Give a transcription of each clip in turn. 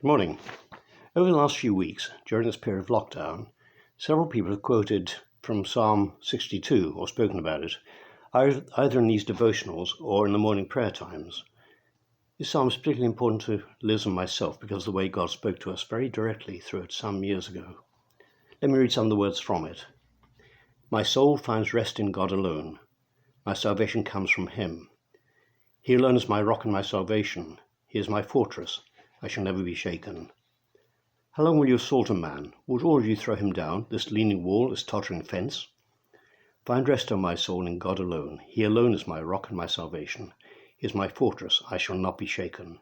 Good morning. Over the last few weeks, during this period of lockdown, several people have quoted from Psalm 62 or spoken about it, either in these devotionals or in the morning prayer times. This psalm is particularly important to Liz and myself because of the way God spoke to us very directly through it some years ago. Let me read some of the words from it. My soul finds rest in God alone. My salvation comes from Him. He alone is my rock and my salvation. He is my fortress. I shall never be shaken. How long will you assault a man? Would all of you throw him down, this leaning wall, this tottering fence? Find rest, O my soul, in God alone. He alone is my rock and my salvation. He is my fortress. I shall not be shaken.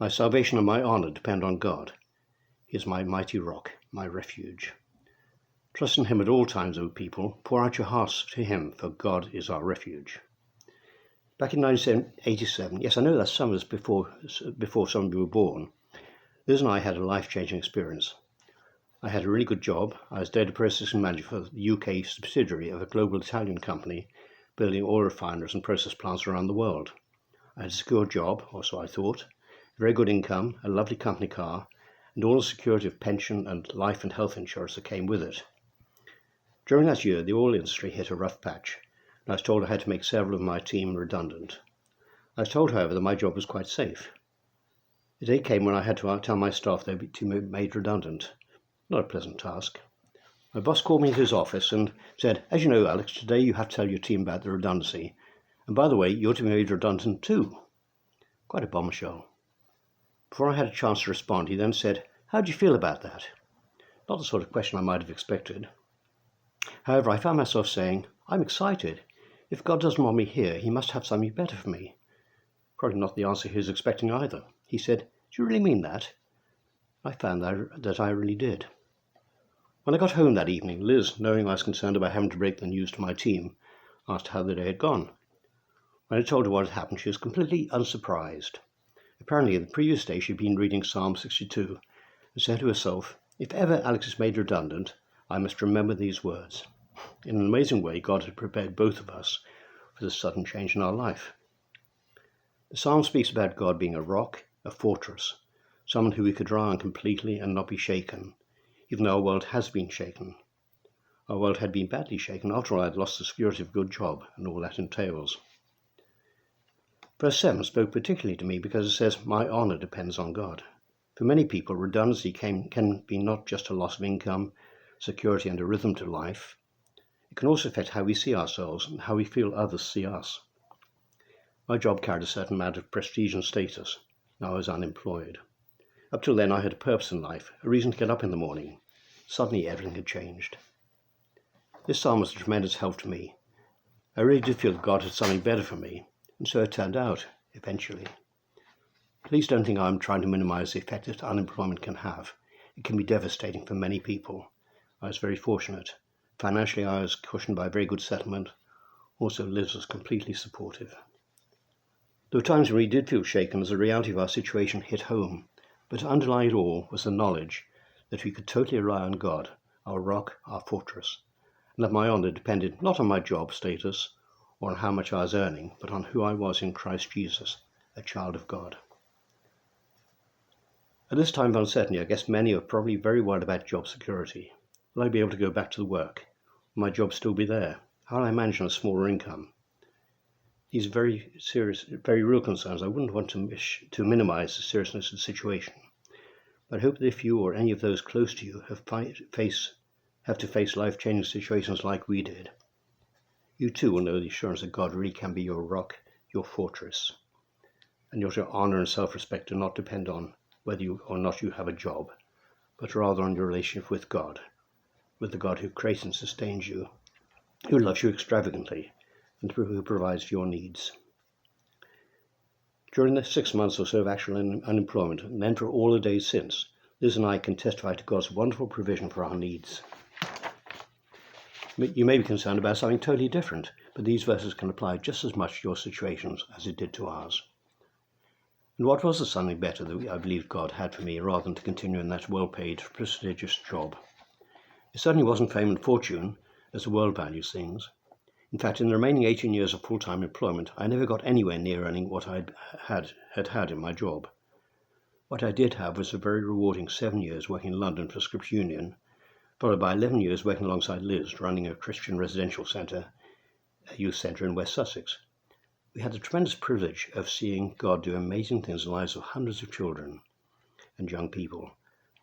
My salvation and my honor depend on God. He is my mighty rock, my refuge. Trust in Him at all times, O people. Pour out your hearts to Him, for God is our refuge. Back in 1987, yes, I know that's some of us before some of you were born, Liz and I had a life-changing experience. I had a really good job. I was data processing manager for the UK subsidiary of a global Italian company building oil refineries and process plants around the world. I had a secure job, or so I thought, a very good income, a lovely company car, and all the security of pension and life and health insurance that came with it. During that year, the oil industry hit a rough patch, and I was told I had to make several of my team redundant. I was told, however, that my job was quite safe. The day came when I had to tell my staff they'd be made redundant. Not a pleasant task. My boss called me into his office and said, "As you know, Alex, today you have to tell your team about the redundancy. And by the way, you're to be made redundant too." Quite a bombshell. Before I had a chance to respond, he then said, "How do you feel about that?" Not the sort of question I might have expected. However, I found myself saying, "I'm excited. If God doesn't want me here, He must have something better for me." Probably not the answer he was expecting either. He said, "Do you really mean that?" I found that I really did. When I got home that evening, Liz, knowing I was concerned about having to break the news to my team, asked how the day had gone. When I told her what had happened, she was completely unsurprised. Apparently, the previous day she'd been reading Psalm 62 and said to herself, "If ever Alex is made redundant, I must remember these words." In an amazing way, God had prepared both of us for this sudden change in our life. The psalm speaks about God being a rock, a fortress, someone who we could rely on completely and not be shaken, even though our world has been shaken. Our world had been badly shaken. After all, I had lost the security of a good job and all that entails. Verse 7 spoke particularly to me because it says, "My honor depends on God." For many people, redundancy can be not just a loss of income, security and a rhythm to life. It can also affect how we see ourselves and how we feel others see us. My job carried a certain amount of prestige and status. Now I was unemployed. Up till then I had a purpose in life, a reason to get up in the morning. Suddenly everything had changed. This psalm was a tremendous help to me. I really did feel that God had something better for me, and so it turned out, eventually. Please don't think I'm trying to minimize the effect that unemployment can have. It can be devastating for many people. I was very fortunate. Financially, I was cushioned by a very good settlement. Also, Liz was completely supportive. There were times when we did feel shaken as the reality of our situation hit home, but underlying it all was the knowledge that we could totally rely on God, our rock, our fortress, and that my honor depended not on my job status or on how much I was earning, but on who I was in Christ Jesus, a child of God. At this time of uncertainty, I guess many are probably very worried about job security. Will I be able to go back to the work? Will my job still be there? How will I manage on a smaller income? These are very serious, very real concerns. I wouldn't want to minimize the seriousness of the situation. But I hope that if you or any of those close to you have to face life-changing situations like we did, you too will know the assurance that God really can be your rock, your fortress, and your honor and self-respect do not depend on whether you or not you have a job, but rather on your relationship with God, with the God who creates and sustains you, who loves you extravagantly, and who provides for your needs. During the 6 months or so of actual unemployment, and then for all the days since, Liz and I can testify to God's wonderful provision for our needs. You may be concerned about something totally different, but these verses can apply just as much to your situations as it did to ours. And what was the something better that I believed God had for me rather than to continue in that well-paid, prestigious job? It certainly wasn't fame and fortune, as the world values things. In fact, in the remaining 18 years of full-time employment, I never got anywhere near earning what I had in my job. What I did have was a very rewarding 7 years working in London for Scripture Union, followed by 11 years working alongside Liz, running a Christian residential centre, a youth centre in West Sussex. We had the tremendous privilege of seeing God do amazing things in the lives of hundreds of children and young people,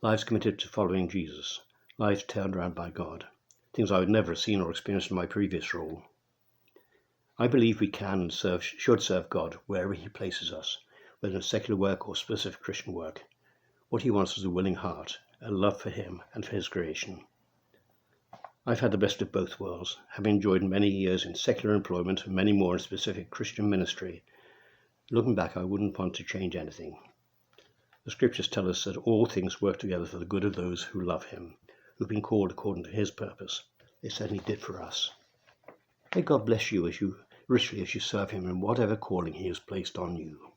lives committed to following Jesus, lives turned around by God, things I would never have seen or experienced in my previous role. I believe we can and should serve God wherever He places us, whether in secular work or specific Christian work. What He wants is a willing heart, a love for Him and for His creation. I've had the best of both worlds, having enjoyed many years in secular employment and many more in specific Christian ministry. Looking back, I wouldn't want to change anything. The scriptures tell us that all things work together for the good of those who love Him, who've been called according to His purpose. They certainly did for us. May God bless you richly as you serve Him in whatever calling He has placed on you.